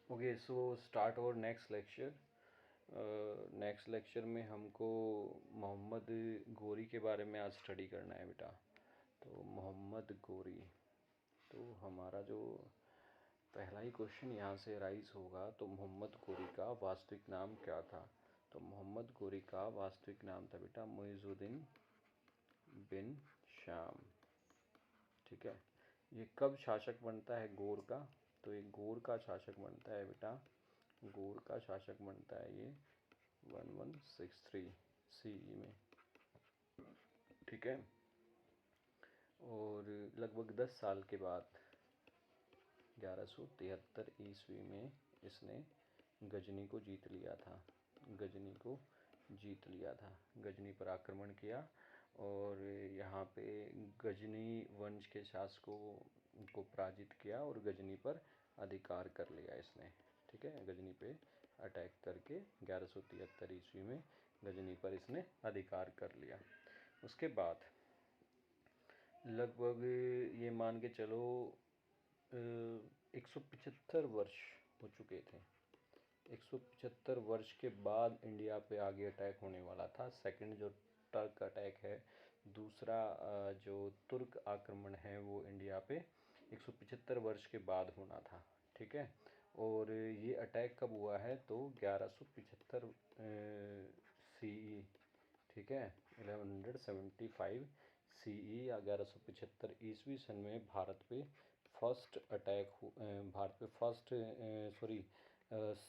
Okay, so start और next lecture. Next lecture में हमको मोहम्मद गोरी के बारे में आज स्टडी करना है बेटा। तो मोहम्मद गोरी, तो हमारा जो पहला ही क्वेश्चन यहाँ से राइज होगा, तो मोहम्मद गोरी का वास्तविक नाम क्या था? तो मोहम्मद गोरी का वास्तविक नाम था बेटा मुइज़ुद्दीन बिन शाम। ठीक है, ये कब शासक बनता है गोर का? तो ये गोर का शासक बनता है बेटा, गोर का शासक बनता है ये 1163 CE में। ठीक है, और लगभग 10 साल के बाद 1173 ईस्वी में इसने गजनी को जीत लिया था। गजनी को जीत लिया था, गजनी पर आक्रमण किया और यहाँ पे गजनी वंश के शासकों को पराजित किया और गजनी पर अधिकार कर लिया इसने। ठीक है, गजनी पे अटैक करके 1173 ईस्वी में गजनी पर इसने अधिकार कर लिया। उसके बाद लगभग ये मान के चलो 175 वर्ष हो चुके थे। 175 वर्ष के बाद इंडिया पे आगे अटैक होने वाला था। सेकंड जो टर्क अटैक है, दूसरा जो तुर्क आक्रमण है, वो इंडिया पे 175 वर्ष के बाद होना था। ठीक है, और ये अटैक कब हुआ है? तो 1175 CE। ठीक है, 1175 CE या 1175 ईस्वी सन में भारत पे फर्स्ट अटैक भारत पे फर्स्ट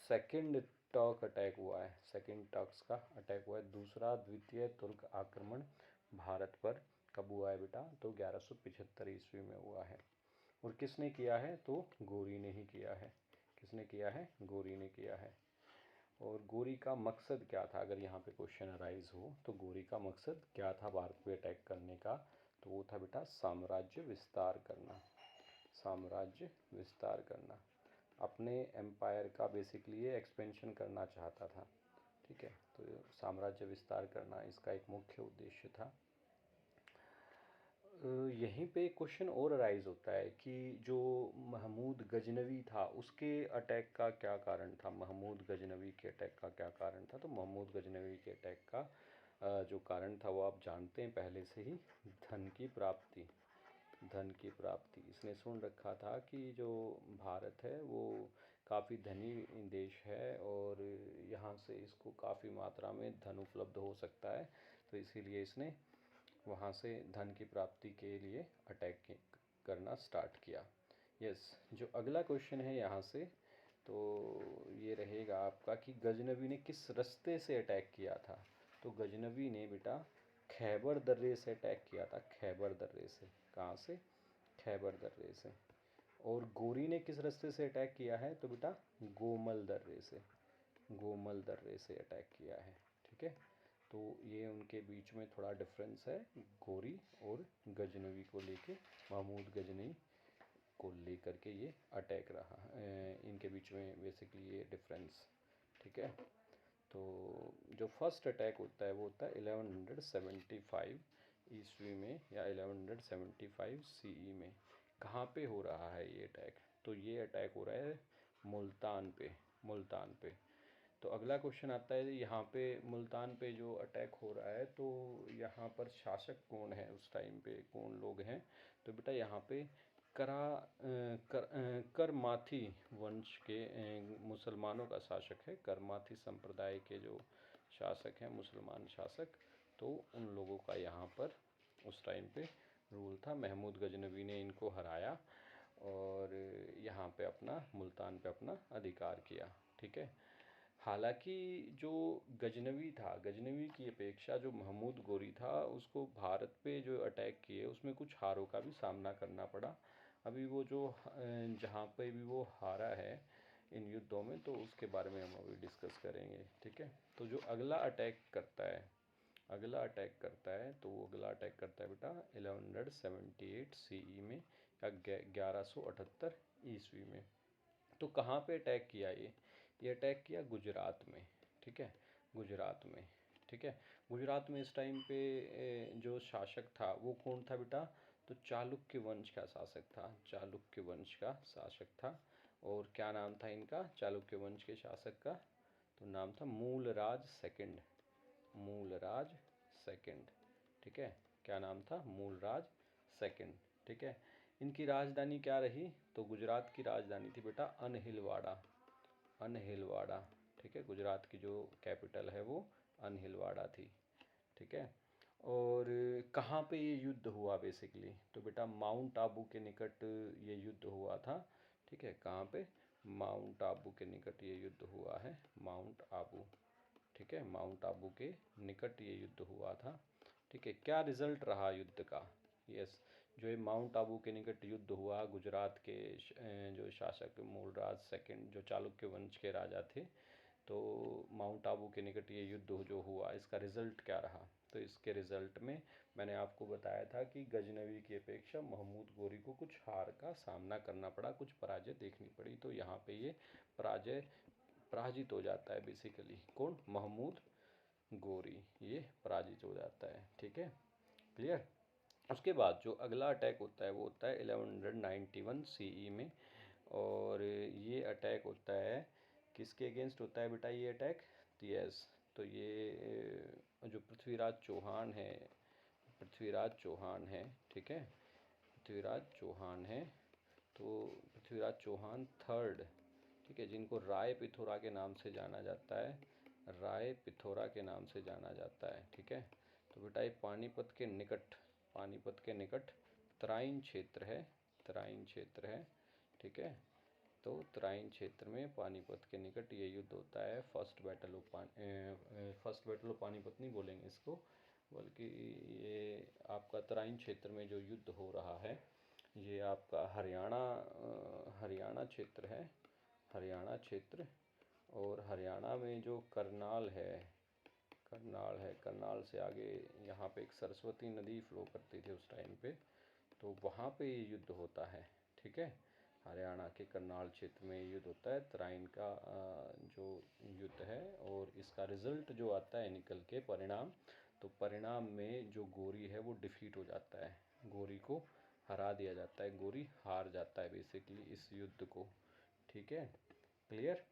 सेकंड टर्क अटैक हुआ है। सेकंड टर्क्स का अटैक हुआ है। दूसरा द्वितीय तुर्क आक्रमण भारत पर कब हुआ है बेटा? तो 1175 ईस्वी में हुआ है। और किसने किया है? तो गोरी ने ही किया है। किसने किया है? गोरी ने किया है। और गोरी का मकसद क्या था? अगर यहाँ पे क्वेश्चन अराइज हो तो गोरी का मकसद क्या था भारत पे अटैक करने का? तो वो था बेटा साम्राज्य विस्तार करना। साम्राज्य विस्तार करना, अपने एम्पायर का बेसिकली ये एक्सपेंशन करना चाहता था। ठीक है, तो साम्राज्य विस्तार करना इसका एक मुख्य उद्देश्य था। यहीं पे क्वेश्चन और अराइज होता है कि जो महमूद गजनवी था उसके अटैक का क्या कारण था? महमूद गजनवी के अटैक का क्या कारण था? तो महमूद गजनवी के अटैक का जो कारण था वो आप जानते हैं पहले से ही, धन की प्राप्ति। धन की प्राप्ति, इसने सुन रखा था कि जो भारत है वो काफ़ी धनी देश है और यहाँ से इसको काफ़ी मात्रा में धन उपलब्ध हो सकता है, तो इसीलिए इसने वहाँ से धन की प्राप्ति के लिए अटैक करना स्टार्ट किया। यस, जो अगला क्वेश्चन है यहाँ से, तो ये रहेगा आपका कि गजनवी ने किस रास्ते से अटैक किया था? तो गजनवी ने बेटा खैबर दर्रे से अटैक किया था। खैबर दर्रे से, कहाँ से? खैबर दर्रे से। और गोरी ने किस रास्ते से अटैक किया है? तो बेटा गोमल दर्रे से। गोमल दर्रे से अटैक किया है। ठीक है, तो ये उनके बीच में थोड़ा डिफरेंस है, गोरी और गजनवी को लेके, महमूद गजनी को लेकर के ये अटैक रहा, इनके बीच में बेसिकली ये डिफरेंस। ठीक है, तो जो फर्स्ट अटैक होता है वो होता है 1175 ईस्वी में या 1175 CE में। कहाँ पे हो रहा है ये अटैक? तो ये अटैक हो रहा है मुल्तान पे। मुल्तान पे। तो अगला क्वेश्चन आता है यहाँ पे मुल्तान पे जो अटैक हो रहा है, तो यहाँ पर शासक कौन है उस टाइम पे, कौन लोग हैं? तो बेटा यहाँ पे करमाथी वंश के मुसलमानों का शासक है। करमाथी संप्रदाय के जो शासक हैं, मुसलमान शासक, तो उन लोगों का यहाँ पर उस टाइम पे रूल था। महमूद गजनवी ने इनको हराया और यहाँ पे अपना मुल्तान पे अपना अधिकार किया। ठीक है, हालांकि जो गजनवी था, गजनवी की अपेक्षा जो महमूद गोरी था, उसको भारत पे जो अटैक किए उसमें कुछ हारों का भी सामना करना पड़ा। अभी वो जो जहाँ पे भी वो हारा है इन युद्धों में, तो उसके बारे में हम अभी डिस्कस करेंगे। ठीक है, तो जो अगला अटैक करता है, अगला अटैक करता है, तो वो अगला अटैक करता है बेटा 1178 CE में या 1178 ईस्वी में। तो कहाँ पे अटैक किया ये अटैक किया गुजरात में। ठीक है, गुजरात में। ठीक है, गुजरात में इस टाइम पे जो शासक था वो कौन था बेटा? तो चालुक्य वंश का शासक था। चालुक्य वंश का शासक था और क्या नाम था इनका, चालुक्य वंश के शासक का? तो नाम था मूलराज सेकंड, मूलराज सेकंड। ठीक है, क्या नाम था? मूलराज सेकंड। ठीक है, इनकी राजधानी क्या रही? तो गुजरात की राजधानी थी बेटा अनहिलवाड़ा, अनहिलवाड़ा। ठीक है, गुजरात की जो कैपिटल है वो अनहिलवाड़ा थी। ठीक है, और कहाँ पे ये युद्ध हुआ बेसिकली? तो बेटा माउंट आबू के निकट ये युद्ध हुआ था। ठीक है, कहाँ पे? माउंट आबू के निकट ये युद्ध हुआ है, माउंट आबू। ठीक है, माउंट आबू के निकट ये युद्ध हुआ था। ठीक है, क्या रिजल्ट रहा युद्ध का? यस, जो ये माउंट आबू के निकट युद्ध हुआ, गुजरात के जो शासक मूलराज सेकंड, जो चालुक्य वंश के राजा थे, तो माउंट आबू के निकट ये युद्ध जो हुआ, इसका रिजल्ट क्या रहा? तो इसके रिजल्ट में मैंने आपको बताया था कि गजनवी की अपेक्षा महमूद गोरी को कुछ हार का सामना करना पड़ा, कुछ पराजय देखनी पड़ी। तो यहाँ पे ये पराजित हो जाता है बेसिकली। कौन? महमूद गोरी, ये पराजित हो जाता है। ठीक है, क्लियर? उसके बाद जो अगला अटैक होता है वो होता है 1191 सीई में, और ये अटैक होता है किसके अगेंस्ट होता है बेटा ये अटैक? यस, तो ये जो पृथ्वीराज चौहान है, पृथ्वीराज चौहान है। ठीक है, पृथ्वीराज चौहान है, तो पृथ्वीराज चौहान थर्ड। ठीक है, जिनको राय पिथौरा के नाम से जाना जाता है, राय पिथौरा के नाम से जाना जाता है। ठीक है, तो बेटा ये पानीपत के निकट, पानीपत के निकट तराइन क्षेत्र है, तराइन क्षेत्र है। ठीक है, तो तराइन क्षेत्र में पानीपत के निकट ये युद्ध होता है। फर्स्ट बैटल ऑफ पानीपत नहीं बोलेंगे इसको, बल्कि ये आपका तराइन क्षेत्र में जो युद्ध हो रहा है, ये आपका हरियाणा क्षेत्र है, हरियाणा क्षेत्र। और हरियाणा में जो करनाल है, करनाल है, करनाल से आगे यहाँ पे एक सरस्वती नदी फ्लो करती थी उस टाइम पे, तो वहाँ पे ये युद्ध होता है। ठीक है, हरियाणा के करनाल क्षेत्र में युद्ध होता है, तराइन का जो युद्ध है। और इसका रिजल्ट जो आता है निकल के परिणाम, तो परिणाम में जो गोरी है वो डिफीट हो जाता है, गोरी को हरा दिया जाता है, गोरी हार जाता है बेसिकली इस युद्ध को। ठीक है, क्लियर?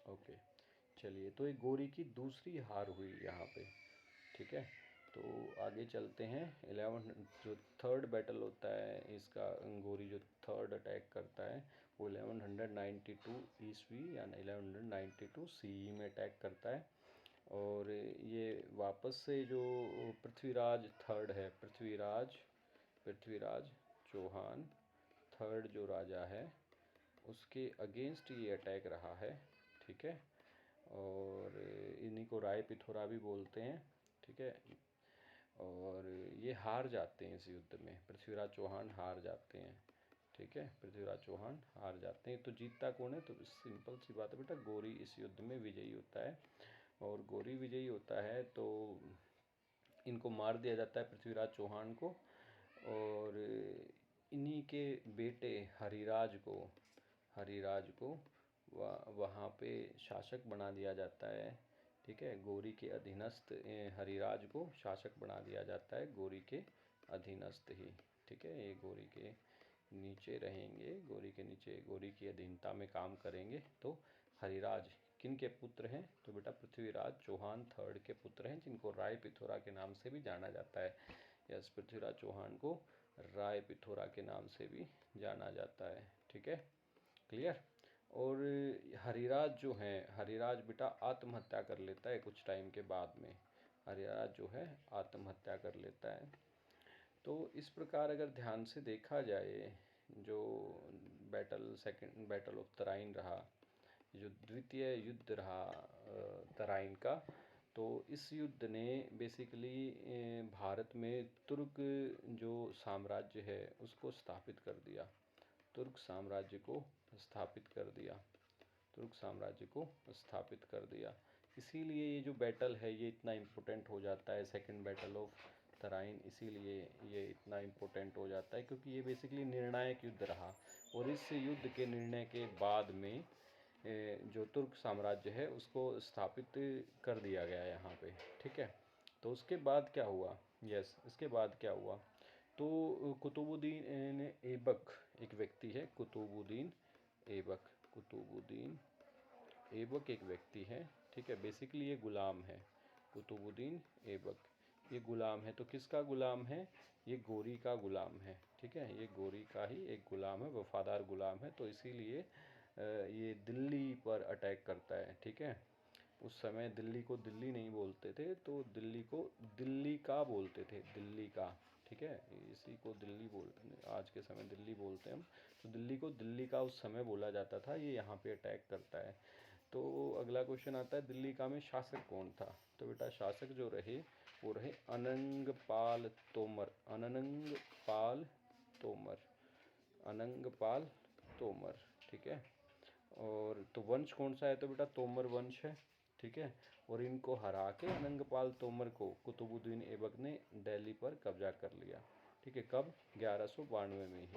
ओके, चलिए, तो एक गोरी की दूसरी हार हुई यहाँ पे। ठीक है, तो आगे चलते हैं। 11 जो थर्ड बैटल होता है इसका, गोरी जो थर्ड अटैक करता है वो 1192 ईस्वी या 1192 सीई में अटैक करता है। और ये वापस से जो पृथ्वीराज थर्ड है, पृथ्वीराज चौहान थर्ड जो राजा है, उसके अगेंस्ट ये अटैक रहा है। ठीक है, और इन्हीं को राय पिथौरा भी बोलते हैं। ठीक है, और ये हार जाते हैं इस युद्ध में, पृथ्वीराज चौहान हार जाते हैं। ठीक है, पृथ्वीराज चौहान हार जाते हैं। तो जीतता कौन है? तो सिंपल सी बात है बेटा, गोरी इस युद्ध में विजयी होता है। और गोरी विजयी होता है तो इनको मार दिया जाता है, पृथ्वीराज चौहान को। और इन्हीं के बेटे हरिराज को वहाँ पे शासक बना दिया जाता है। ठीक है, गौरी के अधीनस्थ हरिराज को शासक बना दिया जाता है, गौरी के अधीनस्थ ही। ठीक है, ये गौरी के नीचे रहेंगे, गौरी के नीचे, गौरी की अधीनता में काम करेंगे। तो हरिराज किन के पुत्र हैं? तो बेटा पृथ्वीराज चौहान थर्ड के पुत्र हैं, जिनको राय पिथौरा के नाम से भी जाना जाता है। यस, पृथ्वीराज चौहान को राय पिथौरा के नाम से भी जाना जाता है। ठीक है, क्लियर? और हरिराज जो हैं, हरिराज बेटा आत्महत्या कर लेता है कुछ टाइम के बाद में, हरिराज जो है आत्महत्या कर लेता है। तो इस प्रकार अगर ध्यान से देखा जाए, जो सेकंड बैटल ऑफ तराइन रहा, जो द्वितीय युद्ध रहा तराइन का, तो इस युद्ध ने बेसिकली भारत में तुर्क जो साम्राज्य है उसको स्थापित कर दिया, तुर्क साम्राज्य को स्थापित कर दिया, तुर्क साम्राज्य को स्थापित कर दिया। इसीलिए ये जो बैटल है ये इतना इम्पोर्टेंट हो जाता है, सेकंड बैटल ऑफ तराइन, इसीलिए ये इतना इम्पोर्टेंट हो जाता है क्योंकि ये बेसिकली निर्णायक युद्ध रहा। और इस युद्ध के निर्णय के बाद में जो तुर्क साम्राज्य है उसको स्थापित कर दिया गया यहाँ पे। ठीक है, तो उसके बाद क्या हुआ? यस, इसके बाद क्या हुआ? तो कुतुबुद्दीन ऐबक, एक व्यक्ति है कुतुबुद्दीन ऐबक, कुतुबुद्दीन ऐबक एक व्यक्ति है, ठीक है। बेसिकली ये गुलाम है, कुतुबुद्दीन ऐबक ये गुलाम है। तो किसका गुलाम है? ये गोरी का गुलाम है, ठीक है। ये गोरी का ही एक गुलाम है, वफादार गुलाम है। तो इसीलिए ये दिल्ली पर अटैक करता है, ठीक है। उस समय दिल्ली को दिल्ली नहीं बोलते थे, तो दिल्ली को दिल्ली का बोलते थे, दिल्ली का, ठीक है। इसी को दिल्ली बोल आज के समय दिल्ली बोलते हैं हम। तो दिल्ली को दिल्ली का उस समय बोला जाता था। ये यहाँ पे अटैक करता है। तो अगला क्वेश्चन आता है, दिल्ली का में शासक कौन था? तो बेटा शासक जो रहे वो रहे अनंगपाल तोमर, अनंगपाल तोमर, अनंगपाल तोमर, ठीक है। और तो वंश कौन सा है? तो बेटा तोमर वंश है, ठीक है। और इनको हरा के अनंगपाल तोमर को कुतुबुद्दीन ऐबक ने दिल्ली पर कब्जा कर लिया, ठीक है। कब? 1192 में ही,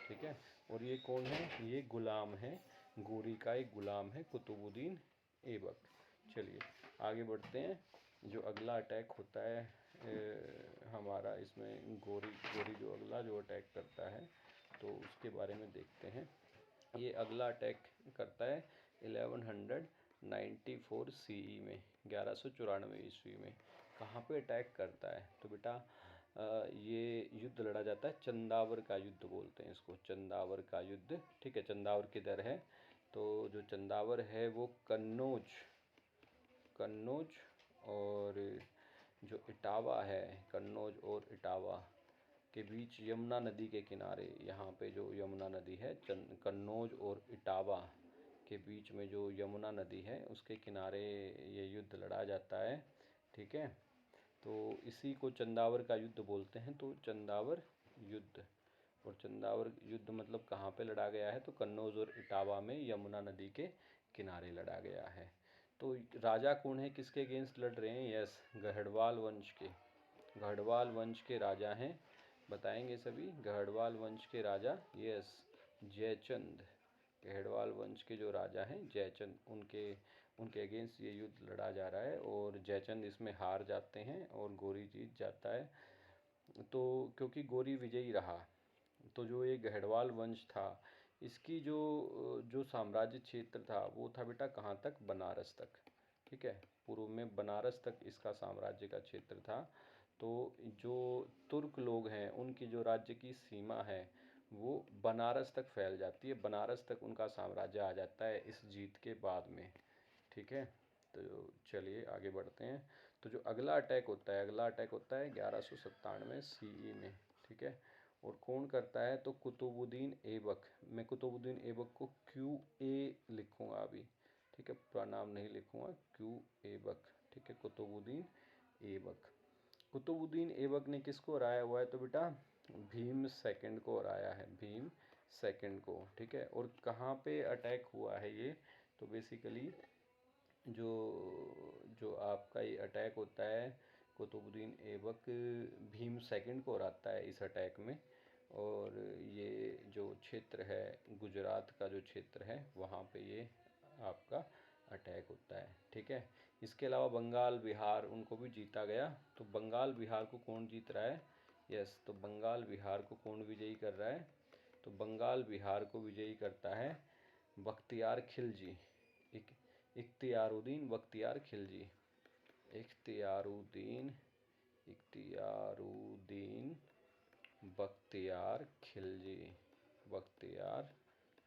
ठीक है। और ये कौन है? ये गुलाम है, गोरी का एक गुलाम है कुतुबुद्दीन ऐबक। चलिए आगे बढ़ते हैं। जो अगला अटैक होता है हमारा, इसमें गोरी जो अगला जो अटैक करता है तो उसके बारे में देखते हैं। ये अगला अटैक करता है 1194 CE में, 1194 ईस्वी में। कहाँ पे अटैक करता है? तो बेटा ये युद्ध लड़ा जाता है, चंदावर का युद्ध बोलते हैं इसको, चंदावर का युद्ध, ठीक है। चंदावर किधर है? तो जो चंदावर है वो कन्नौज और जो इटावा है, कन्नौज और इटावा के बीच यमुना नदी के किनारे, यहाँ पे जो यमुना नदी है, कन्नौज और इटावा के बीच में जो यमुना नदी है उसके किनारे ये युद्ध लड़ा जाता है, ठीक है। तो इसी को चंदावर का युद्ध बोलते हैं। तो चंदावर युद्ध, और चंदावर युद्ध मतलब कहाँ पे लड़ा गया है? तो कन्नौज और इटावा में यमुना नदी के किनारे लड़ा गया है। तो राजा कौन है, किसके अगेंस्ट लड़ रहे हैं? यस, गढ़वाल वंश के, गढ़वाल वंश के राजा हैं, बताएंगे सभी। गढ़वाल वंश के राजा, यस, जयचंद, गढ़वाल वंश के जो राजा हैं जयचंद, उनके अगेंस्ट ये युद्ध लड़ा जा रहा है। और जयचंद इसमें हार जाते हैं और गोरी जीत जाता है। तो क्योंकि गोरी विजयी रहा, तो जो ये गढ़वाल वंश था इसकी जो साम्राज्य क्षेत्र था वो था बेटा कहाँ तक? बनारस तक, ठीक है। पूर्व में बनारस तक इसका साम्राज्य का क्षेत्र था। तो जो तुर्क लोग हैं उनकी जो राज्य की सीमा है वो बनारस तक फैल जाती है, बनारस तक उनका साम्राज्य आ जाता है इस जीत के बाद में, ठीक है। तो चलिए आगे बढ़ते हैं। तो जो अगला अटैक होता है, अगला अटैक होता है 1197 CE में, ठीक है। और कौन करता है? तो कुतुबुद्दीन ऐबक। मैं कुतुबुद्दीन ऐबक को QA लिखूंगा अभी, ठीक है, पूरा नाम नहीं लिखूंगा, क्यू ऐबक, ठीक है, कुतुबुद्दीन ऐबक। कुतुबुद्दीन ऐबक ने किसको हराया हुआ है? तो बेटा भीम सेकंड को हराया है, भीम सेकंड को, ठीक है। और कहाँ पे अटैक हुआ है ये? तो बेसिकली जो जो आपका ये अटैक होता है, कुतुबुद्दीन ऐबक भीम सेकंड को हराता है इस अटैक में। और ये जो क्षेत्र है गुजरात का जो क्षेत्र है वहाँ पे ये आपका अटैक होता है, ठीक है। इसके अलावा बंगाल बिहार उनको भी जीता गया। तो बंगाल बिहार को कौन जीत रहा है? यस, तो बंगाल बिहार को कौन विजयी कर रहा है? तो बंगाल बिहार को विजयी करता है बख्तियार खिलजी, इख्तियारुद्दीन बख्तियार खिलजी, इख्तियारुद्दीन इख्तियारुद्दीन बख्तियार खिलजी, बख्तियार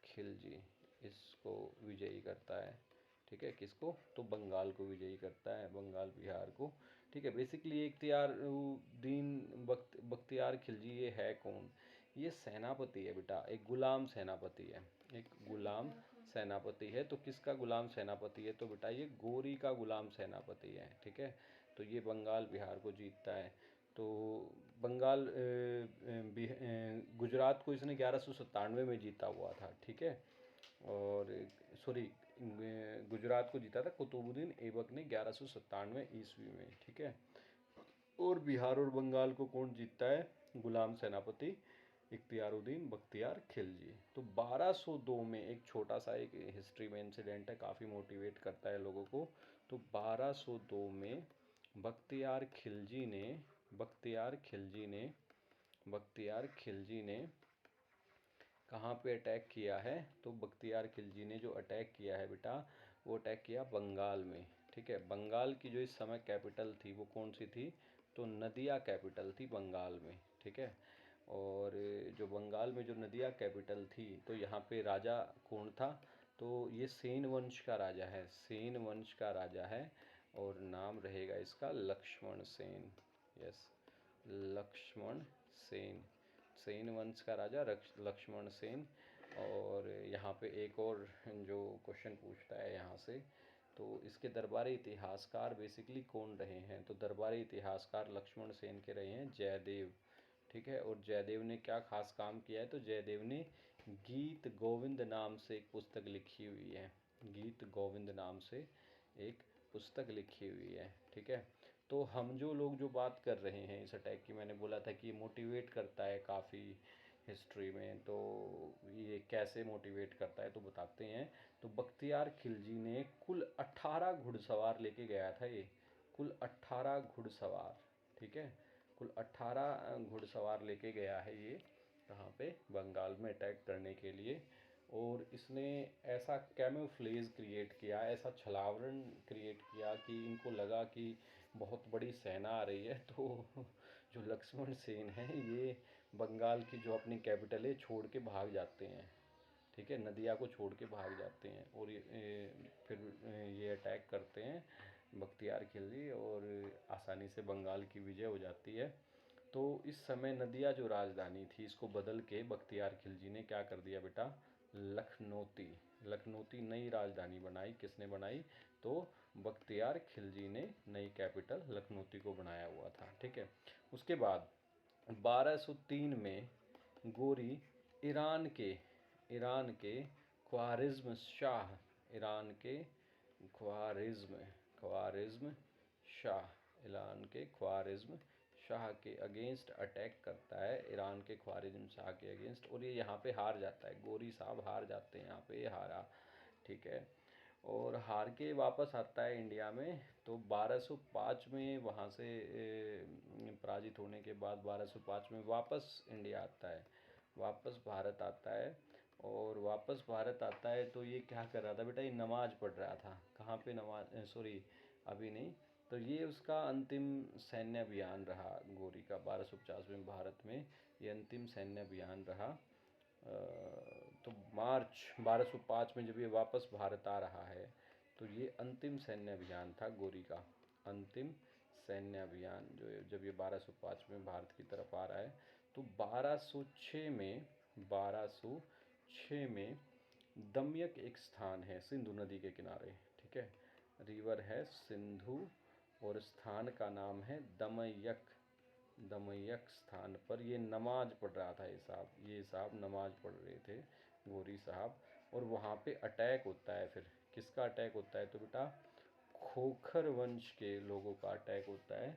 खिलजी इसको विजयी करता है, ठीक है। किसको? तो बंगाल को विजयी करता है, बंगाल बिहार को, ठीक है। बेसिकली इख्तियारुद्दीन बख्तियार खिलजी ये है कौन? ये सेनापति है बेटा, एक गुलाम सेनापति है, एक गुलाम सेनापति है। तो किसका गुलाम सेनापति है? तो बेटा ये गोरी का गुलाम सेनापति है, ठीक है। तो ये बंगाल बिहार को जीतता है। तो बंगाल गुजरात को इसने 1197 में जीता हुआ था, ठीक है। और सॉरी, गुजरात को जीता था कुतुबुद्दीन ऐबक ने 1197 ईस्वी में, ठीक है। और बिहार और बंगाल को कौन जीतता है? गुलाम सेनापति इख्तियारुद्दीन बख्तियार खिलजी। तो 1202 में एक छोटा सा एक हिस्ट्री में इंसिडेंट है, काफ़ी मोटिवेट करता है लोगों को। तो 1202 में बख्तियार खिलजी ने बख्तियार खिलजी ने कहाँ पे अटैक किया है? तो बख्तियार खिलजी ने जो अटैक किया है बेटा, वो अटैक किया बंगाल में। ठीक है, बंगाल की जो इस समय कैपिटल थी वो कौन सी थी? तो नदिया कैपिटल थी बंगाल में। ठीक है, और जो बंगाल में जो नदिया कैपिटल थी, तो यहाँ पे राजा कौन था? तो ये सेन वंश का राजा है, सेन वंश का राजा है, और नाम रहेगा इसका लक्ष्मण सेन। यस, लक्ष्मण सेन, सेन वंश का राजा लक्ष्मण सेन। और यहाँ पे एक और जो क्वेश्चन पूछता है यहाँ से, तो इसके दरबारी इतिहासकार बेसिकली कौन रहे हैं? तो दरबारी इतिहासकार लक्ष्मण सेन के रहे हैं जयदेव। ठीक है, और जयदेव ने क्या खास काम किया है? तो जयदेव ने गीत गोविंद नाम से एक पुस्तक लिखी हुई है, गीत गोविंद नाम से एक पुस्तक लिखी हुई है। ठीक है, तो हम जो लोग जो बात कर रहे हैं इस अटैक की, मैंने बोला था कि ये मोटिवेट करता है काफ़ी हिस्ट्री में। तो ये कैसे मोटिवेट करता है तो बताते हैं। तो बख्तियार खिलजी ने कुल 18 घुड़सवार लेके गया था ये, कुल 18 घुड़सवार। ठीक है, कुल 18 घुड़सवार लेके गया है ये, कहाँ पे? बंगाल में अटैक करने के लिए। और इसने ऐसा कैमोफ्लेज क्रिएट किया, ऐसा छलावरण क्रिएट किया कि इनको लगा कि बहुत बड़ी सेना आ रही है। तो जो लक्ष्मण सेन है ये बंगाल की जो अपनी कैपिटल है छोड़ के भाग जाते हैं। ठीक है, नदिया को छोड़ के भाग जाते हैं, और फिर ये अटैक करते हैं बख्तियार खिलजी, और आसानी से बंगाल की विजय हो जाती है। तो इस समय नदिया जो राजधानी थी इसको बदल के बख्तियार खिलजी ने क्या कर दिया बेटा? लखनौती, लखनौती नई राजधानी बनाई। किसने बनाई? तो बख्तियार खिलजी ने नई कैपिटल लखनौती को बनाया हुआ था। ठीक है, उसके बाद 1203 में गोरी ईरान के ईरान के ख्वारिज्म शाह, ईरान के ख्वारिज्म ख्वारिज्म शाह, ईरान के ख्वारिज्म शाह के अगेंस्ट अटैक करता है, ईरान के ख्वारिज्म शाह के अगेंस्ट, और ये यहाँ पे हार जाता है। गोरी साहब हार जाते हैं, यहाँ पे हारा। ठीक है, और हार के वापस आता है इंडिया में। तो 1205 में वहाँ से पराजित होने के बाद 1205 में वापस इंडिया आता है, वापस भारत आता है। और वापस भारत आता है तो ये क्या कर रहा था बेटा? ये नमाज पढ़ रहा था। कहाँ पे नमाज? सॉरी, अभी नहीं। तो ये उसका अंतिम सैन्य अभियान रहा गोरी का 1250 में भारत में, ये अंतिम सैन्य अभियान रहा। तो मार्च 1205 में जब ये वापस भारत आ रहा है, तो ये अंतिम सैन्य अभियान था गोरी का, अंतिम सैन्य अभियान जो जब ये 1205 में भारत की तरफ आ रहा है। तो 1206 में दमयक एक स्थान है सिंधु नदी के किनारे। ठीक है, रिवर है सिंधु, और स्थान का नाम है दमयक। दमयक स्थान पर ये नमाज पढ़ रहा था, ये साहब नमाज पढ़ रहे थे, गोरी साहब। और वहाँ पे अटैक होता है। फिर किसका अटैक होता है? तो बेटा खोखर वंश के लोगों का अटैक होता है,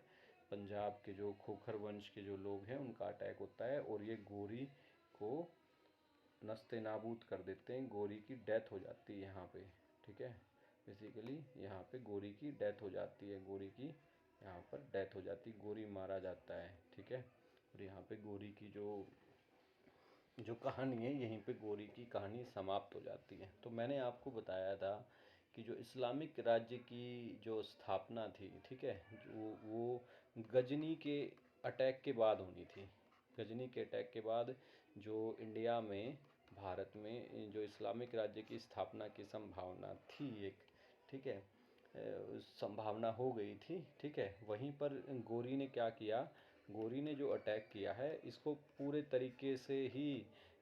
पंजाब के जो खोखर वंश के जो लोग हैं उनका अटैक होता है, और ये गोरी को नस्ते नाबूद कर देते हैं। गोरी की डेथ हो जाती है यहाँ पे। ठीक है, बेसिकली यहाँ पे गोरी की डेथ हो जाती है, गोरी की यहाँ पर डेथ हो जाती है, गोरी मारा जाता है। ठीक है, और यहाँ पे गोरी की जो जो कहानी है, यहीं पे गोरी की कहानी समाप्त हो जाती है। तो मैंने आपको बताया था कि जो इस्लामिक राज्य की जो स्थापना थी, ठीक है, जो वो गजनी के अटैक के बाद होनी थी। गजनी के अटैक के बाद जो इंडिया में, भारत में जो इस्लामिक राज्य की स्थापना की संभावना थी एक, ठीक है, संभावना हो गई थी। ठीक है, वहीं पर गोरी ने क्या किया? गोरी ने जो अटैक किया है इसको पूरे तरीके से ही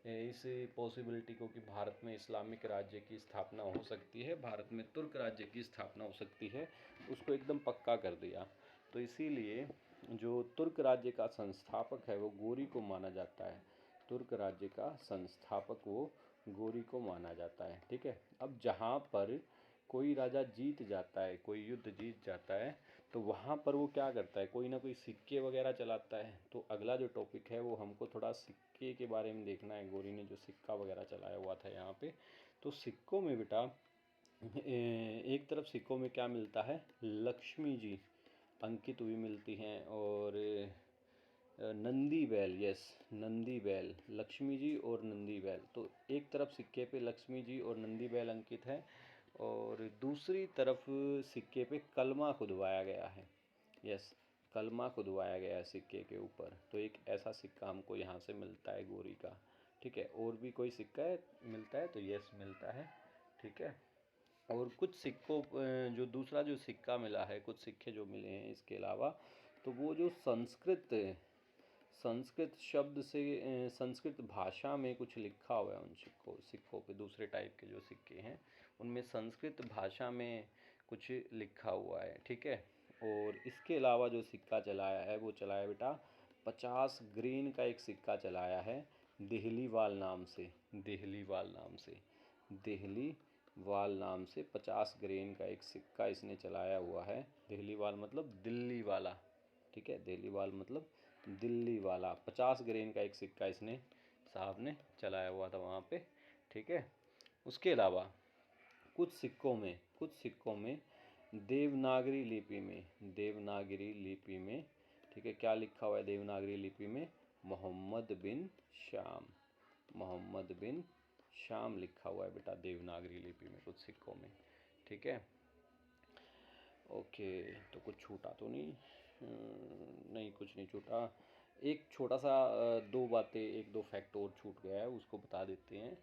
इस पॉसिबिलिटी को कि भारत में इस्लामिक राज्य की स्थापना हो सकती है, भारत में तुर्क राज्य की स्थापना हो सकती है, उसको एकदम पक्का कर दिया। तो इसीलिए जो तुर्क राज्य का संस्थापक है वो गोरी को माना जाता है, तुर्क राज्य का संस्थापक वो गोरी को माना जाता है। ठीक है, अब जहाँ पर कोई राजा जीत जाता है, कोई युद्ध जीत जाता है, तो वहाँ पर वो क्या करता है? कोई ना कोई सिक्के वगैरह चलाता है। तो अगला जो टॉपिक है वो हमको थोड़ा सिक्के के बारे में देखना है। गोरी ने जो सिक्का वगैरह चलाया हुआ था यहाँ पे, तो सिक्कों में बेटा एक तरफ सिक्कों में क्या मिलता है? लक्ष्मी जी अंकित हुई मिलती हैं, और नंदी बैल, यस, नंदी बैल, लक्ष्मी जी और नंदी बैल। तो एक तरफ सिक्के पे लक्ष्मी जी और नंदी बैल अंकित है और दूसरी तरफ सिक्के पे कलमा खुदवाया गया है। यस, कलमा खुदवाया गया है सिक्के के ऊपर। तो एक ऐसा सिक्का हमको यहाँ से मिलता है गोरी का। ठीक है, और भी कोई सिक्का है मिलता है तो यस मिलता है। ठीक है, और कुछ सिक्कों जो दूसरा जो सिक्का मिला है, कुछ सिक्के जो मिले हैं इसके अलावा, तो वो जो संस्कृत शब्द से संस्कृत भाषा में कुछ लिखा हुआ है उन सिक्कों पे। दूसरे टाइप के जो सिक्के हैं उनमें संस्कृत भाषा में कुछ लिखा हुआ है। ठीक है, और इसके अलावा जो सिक्का चलाया है वो चलाया बेटा 50 ग्रेन का एक सिक्का चलाया है देहली वाल नाम से। देहली वाल नाम से, देहली वाल नाम से 50 ग्रेन का एक सिक्का इसने चलाया हुआ है। देहली वाल मतलब दिल्ली वाला। ठीक है, देहली वाल मतलब दिल्ली वाला। 50 ग्रेन का एक सिक्का इसने साहब ने चलाया हुआ था वहाँ पे। ठीक है, उसके अलावा कुछ सिक्कों में देवनागरी लिपि में, देवनागरी लिपि में, ठीक है, क्या लिखा हुआ है देवनागरी लिपि में? मोहम्मद बिन शाम, मोहम्मद बिन शाम लिखा हुआ है बेटा देवनागरी लिपि में कुछ सिक्कों में। ठीक है, ओके, तो कुछ छूटा तो नहीं? नहीं, कुछ नहीं छूटा। एक छोटा सा दो बातें, एक दो फैक्ट और छूट गया है, उसको बता देते हैं।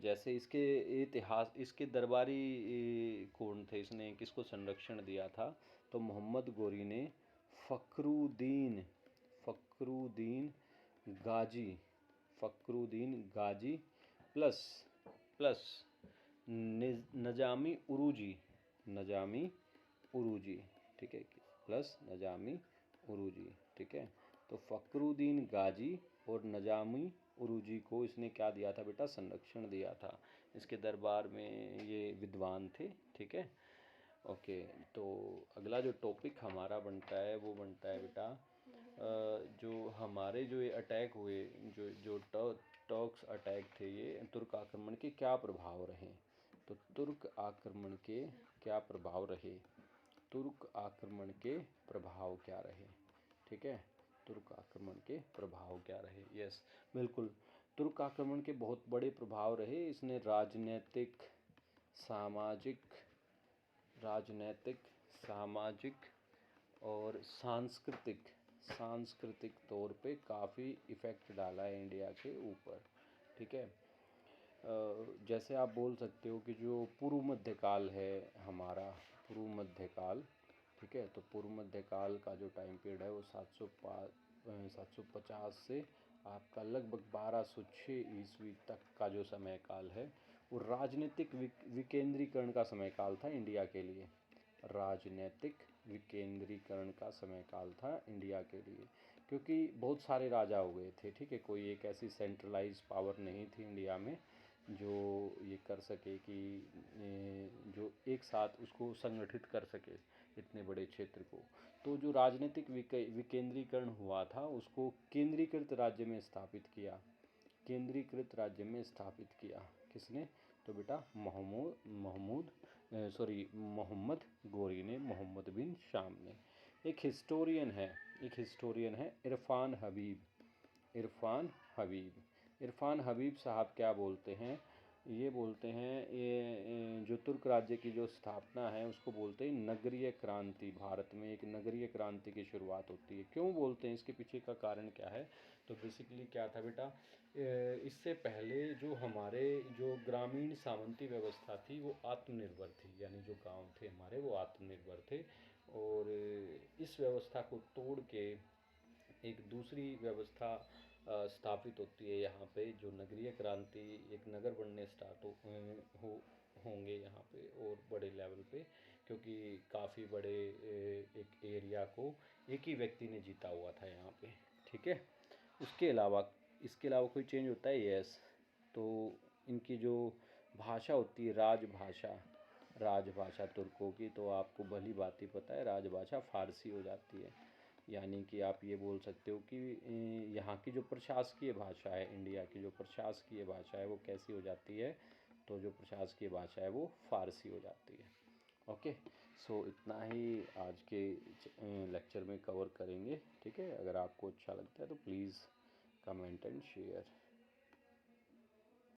जैसे इसके इतिहास, इसके दरबारी कौन थे, इसने किसको संरक्षण दिया था? तो मोहम्मद गोरी ने फ़खरुद्दीन, फ़खरुद्दीन गाजी, फ़खरुद्दीन गाजी प्लस प्लस नजामी उरूजी, नजामी उरूजी, ठीक है, प्लस नजामी उरूजी। ठीक है, तो फ़खरुद्दीन गाजी और नजामी उरूजी को इसने क्या दिया था बेटा? संरक्षण दिया था। इसके दरबार में ये विद्वान थे। ठीक है, ओके, तो अगला जो टॉपिक हमारा बनता है वो बनता है बेटा जो हमारे जो ये अटैक हुए, जो टर्क्स अटैक थे, ये तुर्क आक्रमण के क्या प्रभाव रहे? तो तुर्क आक्रमण के क्या प्रभाव रहे? तुर्क आक्रमण के प्रभाव क्या रहे? ठीक है, तुर्क आक्रमण के प्रभाव क्या रहे? यस, बिल्कुल, तुर्क आक्रमण के बहुत बड़े प्रभाव रहे। इसने राजनैतिक, सामाजिक और सांस्कृतिक तौर पे काफ़ी इफ़ेक्ट डाला है इंडिया के ऊपर। ठीक है, जैसे आप बोल सकते हो कि जो पूर्व मध्यकाल है हमारा, पूर्व मध्यकाल, ठीक है, तो पूर्व मध्यकाल का जो टाइम पीरियड है वो 750 से आपका लगभग 1206 ईस्वी तक का जो समय काल है वो राजनीतिक विकेंद्रीकरण का समय काल था इंडिया के लिए। राजनीतिक विकेंद्रीकरण का समय काल था इंडिया के लिए, क्योंकि बहुत सारे राजा हो गए थे। ठीक है, कोई एक ऐसी सेंट्रलाइज पावर नहीं थी इंडिया में जो ये कर सके कि जो एक साथ उसको संगठित कर सके इतने बड़े क्षेत्र को। तो जो राजनीतिक विकेंद्रीकरण हुआ था उसको केंद्रीकृत राज्य में स्थापित किया। केंद्रीकृत राज्य में स्थापित किया किसने? तो बेटा मोहम्मद गोरी ने, मोहम्मद बिन शाम ने। एक हिस्टोरियन है इरफान हबीब, इरफान हबीब साहब क्या बोलते हैं? ये बोलते हैं ये जो तुर्क राज्य की जो स्थापना है उसको बोलते हैं नगरीय क्रांति। भारत में एक नगरीय क्रांति की शुरुआत होती है। क्यों बोलते हैं, इसके पीछे का कारण क्या है? तो बेसिकली क्या था बेटा, इससे पहले जो हमारे जो ग्रामीण सामंती व्यवस्था थी वो आत्मनिर्भर थी, यानी जो गांव थे हमारे वो आत्मनिर्भर थे। और इस व्यवस्था को तोड़ के एक दूसरी व्यवस्था स्थापित होती है यहाँ पे, जो नगरीय क्रांति, एक नगर बनने स्टार्ट होंगे यहाँ पे और बड़े लेवल पे, क्योंकि काफ़ी बड़े एक एरिया को एक ही व्यक्ति ने जीता हुआ था यहाँ पे। ठीक है, इसके अलावा कोई चेंज होता है? यस, तो इनकी जो भाषा होती है राजभाषा तुर्कों की, तो आपको भली बात ही पता है, राजभाषा फारसी हो जाती है। यानी कि आप ये बोल सकते हो कि यहाँ की जो प्रशासकीय भाषा है, इंडिया की जो प्रशासकीय भाषा है वो कैसी हो जाती है? तो जो प्रशासकीय भाषा है वो फारसी हो जाती है। ओके, सो इतना ही आज के लेक्चर में कवर करेंगे। ठीक है, अगर आपको अच्छा लगता है तो प्लीज़ कमेंट एंड शेयर।